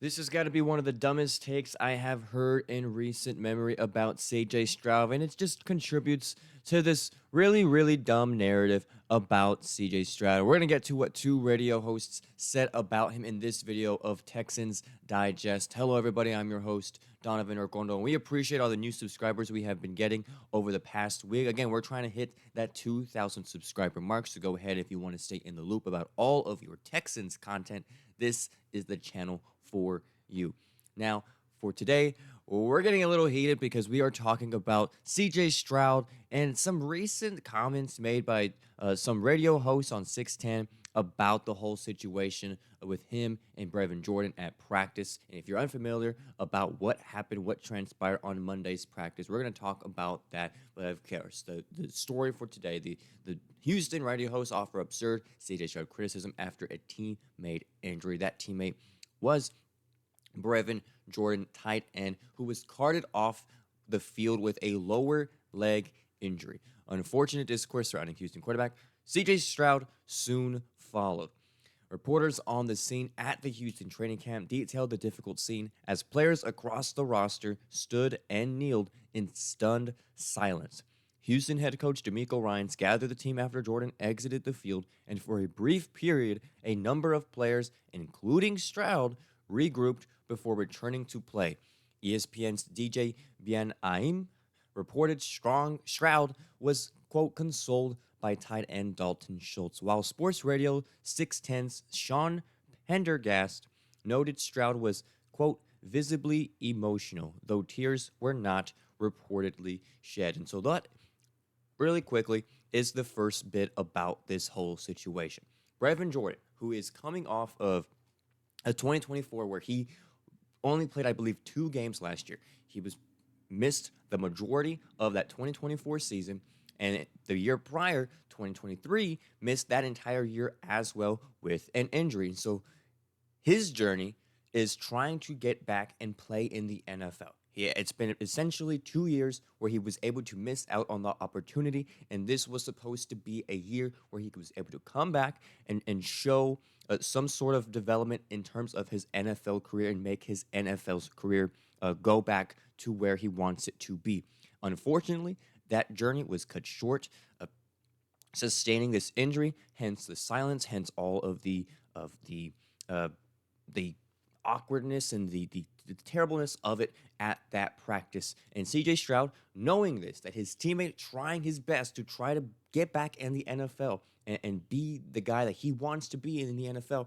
This has got to be one of the dumbest takes I have heard in recent memory about CJ Stroud, and it just contributes to this really, really dumb narrative about CJ Stroud. We're going to get to what two radio hosts said about him in this video of Texans Digest. Hello, everybody. I'm your host, Donovan Ricondo, and we appreciate all the new subscribers we have been getting over the past week. Again, we're trying to hit that 2,000 subscriber mark, so go ahead if you want to stay in the loop about all of your Texans content. This is the channel for you. Now, for today, we're getting a little heated because we are talking about CJ Stroud and some recent comments made by some radio hosts on 610 about the whole situation with him and Brevin Jordan at practice. And if you're unfamiliar about what happened, what transpired on Monday's practice, we're going to talk about that. But of course, the story for today, the Houston radio hosts offer absurd CJ Stroud criticism after a teammate injury. That teammate was Brevin Jordan, tight end, who was carted off the field with a lower leg injury. Unfortunate discourse surrounding Houston quarterback CJ Stroud soon followed. Reporters on the scene at the Houston training camp detailed the difficult scene as players across the roster stood and kneeled in stunned silence. Houston head coach DeMeco Ryans gathered the team after Jordan exited the field, and for a brief period, a number of players, including Stroud, regrouped before returning to play. ESPN's DJ Bien reported Stroud was, quote, consoled by tight end Dalton Schultz, while Sports Radio 610's Sean Pendergast noted Stroud was, quote, visibly emotional, though tears were not reportedly shed. And so that, really quickly, is the first bit about this whole situation. Brevin Jordan, who is coming off of a 2024 where he only played, I believe, 2 games last year. He was missed the majority of that 2024 season, and the year prior, 2023, missed that entire year as well with an injury. So his journey is trying to get back and play in the NFL. It's been essentially 2 years where he was able to miss out on the opportunity, and this was supposed to be a year where he was able to come back and show some sort of development in terms of his NFL career and make his NFL's career go back to where he wants it to be. Unfortunately, that journey was cut short, sustaining this injury, hence the silence, hence all of the awkwardness and the terribleness of it at that practice. And CJ Stroud, knowing this, that his teammate trying his best to try to get back in the NFL and be the guy that he wants to be in the NFL,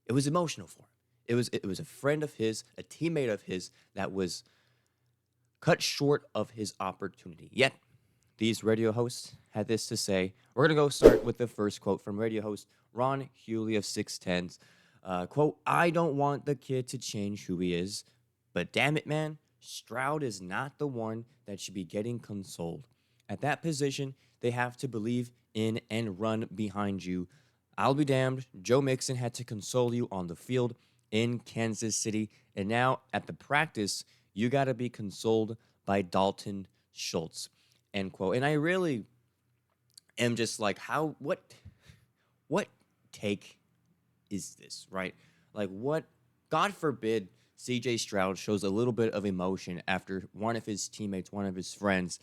it was emotional for him. It was a friend of his, a teammate of his that was cut short of his opportunity. Yet, these radio hosts had this to say. We're going to go start with the first quote from radio host Ron Hewley of 610's. Quote, I don't want the kid to change who he is, but damn it, man, Stroud is not the one that should be getting consoled. At that position, they have to believe in and run behind you. I'll be damned, Joe Mixon had to console you on the field in Kansas City, and now at the practice, you got to be consoled by Dalton Schultz, end quote. And I really am just like, what take is this, right? Like, what, God forbid CJ Stroud shows a little bit of emotion after one of his teammates, one of his friends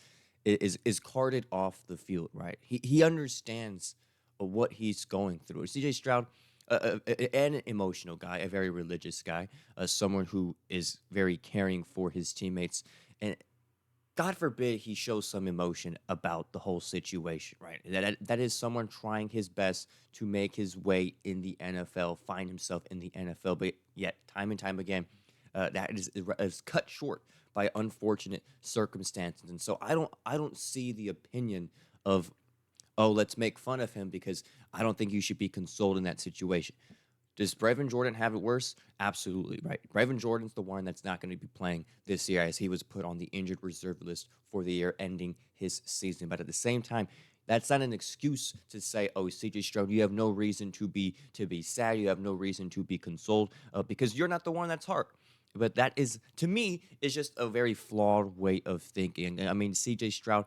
is carted off the field, right? He understands what he's going through. CJ Stroud, an emotional guy, a very religious guy, someone who is very caring for his teammates, and God forbid he shows some emotion about the whole situation, right? That is someone trying his best to make his way in the NFL, find himself in the NFL, but yet time and time again, that is cut short by unfortunate circumstances. And so I don't see the opinion of, oh, let's make fun of him because I don't think you should be consoled in that situation. Does Brevin Jordan have it worse? Absolutely, right. Brevin Jordan's the one that's not going to be playing this year as he was put on the injured reserve list for the year ending his season. But at the same time, that's not an excuse to say, oh, CJ Stroud, you have no reason to be sad. You have no reason to be consoled because you're not the one that's hurt. But that is, to me, is just a very flawed way of thinking. I mean, CJ Stroud,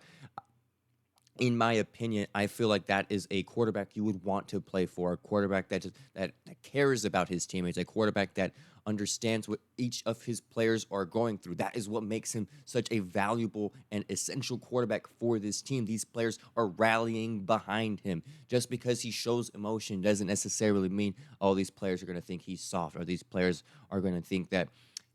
in my opinion, I feel like that is a quarterback you would want to play for, a quarterback that cares about his teammates, a quarterback that understands what each of his players are going through. That is what makes him such a valuable and essential quarterback for this team. These players are rallying behind him. Just because he shows emotion doesn't necessarily mean, oh, these players are going to think he's soft, or these players are going to think that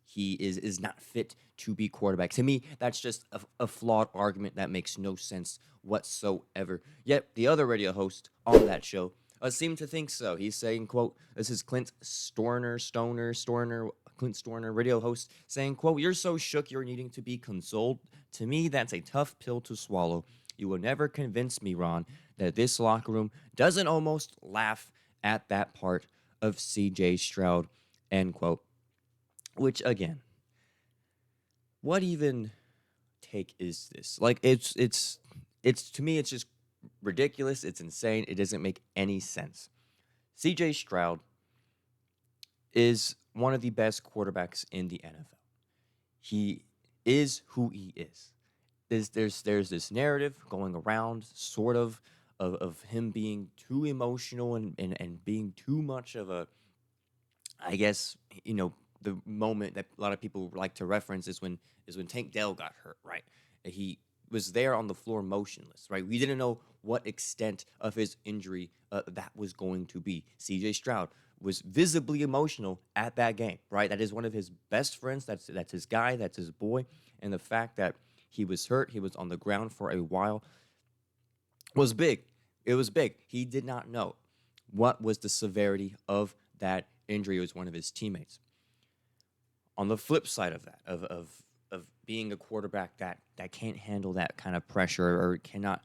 he is not fit to be quarterback. To me, that's just a flawed argument that makes no sense whatsoever. Yet the other radio host on that show seemed to think so. He's saying, quote, this is Clint Clint Storner, radio host, saying, quote, you're so shook you're needing to be consoled. To me, that's a tough pill to swallow. You will never convince me, Ron, that this locker room doesn't almost laugh at that part of CJ Stroud, end quote. Which, again, what even take is this? Like, it's to me, it's just ridiculous. It's insane. It doesn't make any sense. CJ Stroud is one of the best quarterbacks in the NFL. He is who he is. There's this narrative going around, sort of him being too emotional and being too much of a, I guess, the moment that a lot of people like to reference is when Tank Dell got hurt, right? He was there on the floor motionless, right? We didn't know what extent of his injury that was going to be. CJ Stroud was visibly emotional at that game, right? That is one of his best friends. That's his guy. That's his boy. And the fact that he was hurt, he was on the ground for a while, was big. It was big. He did not know what was the severity of that injury. It was one of his teammates. On the flip side of that, of being a quarterback that can't handle that kind of pressure or cannot,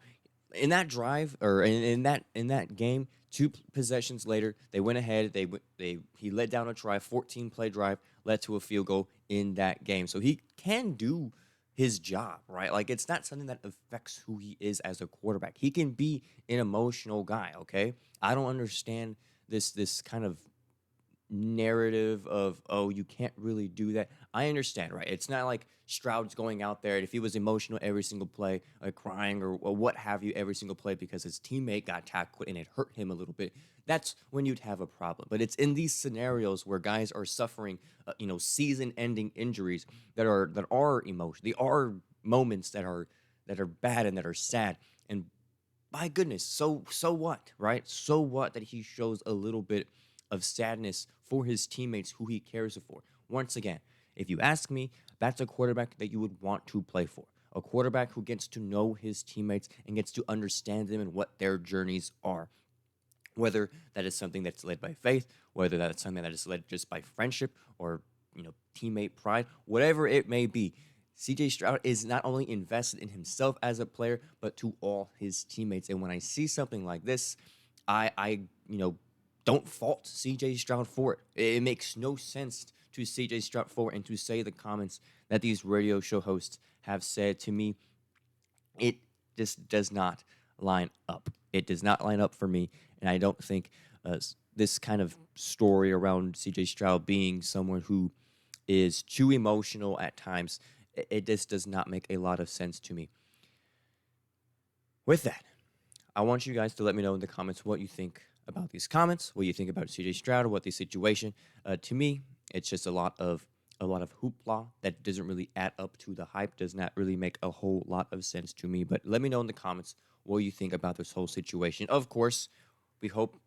in that drive or in that game, two possessions later, they went ahead. He led down a drive, 14-play drive, led to a field goal in that game. So he can do his job, right? Like, it's not something that affects who he is as a quarterback. He can be an emotional guy, okay? I don't understand this kind of narrative of, oh, you can't really do that. I understand, right? It's not like Stroud's going out there and if he was emotional every single play, like crying or what have you every single play because his teammate got tackled and it hurt him a little bit, that's when you'd have a problem. But it's in these scenarios where guys are suffering season-ending injuries that are emotional. They are moments that are bad and that are sad. And my goodness, so what, right? So what that he shows a little bit of sadness for his teammates who he cares for. Once again, if you ask me, that's a quarterback that you would want to play for. A quarterback who gets to know his teammates and gets to understand them and what their journeys are. Whether that is something that's led by faith, whether that's something that is led just by friendship or teammate pride, whatever it may be. CJ Stroud is not only invested in himself as a player, but to all his teammates. And when I see something like this, I don't fault CJ Stroud for it. It makes no sense to CJ Stroud for it, and to say the comments that these radio show hosts have said to me, it just does not line up. It does not line up for me, and I don't think this kind of story around CJ Stroud being someone who is too emotional at times, it just does not make a lot of sense to me. With that, I want you guys to let me know in the comments what you think about these comments, what you think about CJ Stroud, or what the situation. To me, it's just a lot of hoopla that doesn't really add up to the hype, does not really make a whole lot of sense to me. But let me know in the comments what you think about this whole situation. Of course, we hope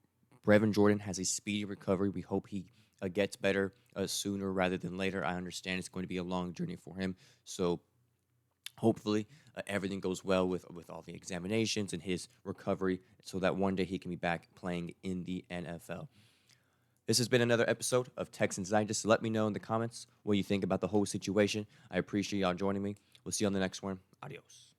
Brevin Jordan has a speedy recovery. We hope he gets better sooner rather than later. I understand it's going to be a long journey for him. So hopefully everything goes well with all the examinations and his recovery so that one day he can be back playing in the NFL. This has been another episode of Texans Digest. Let me know in the comments what you think about the whole situation. I appreciate y'all joining me. We'll see you on the next one. Adios.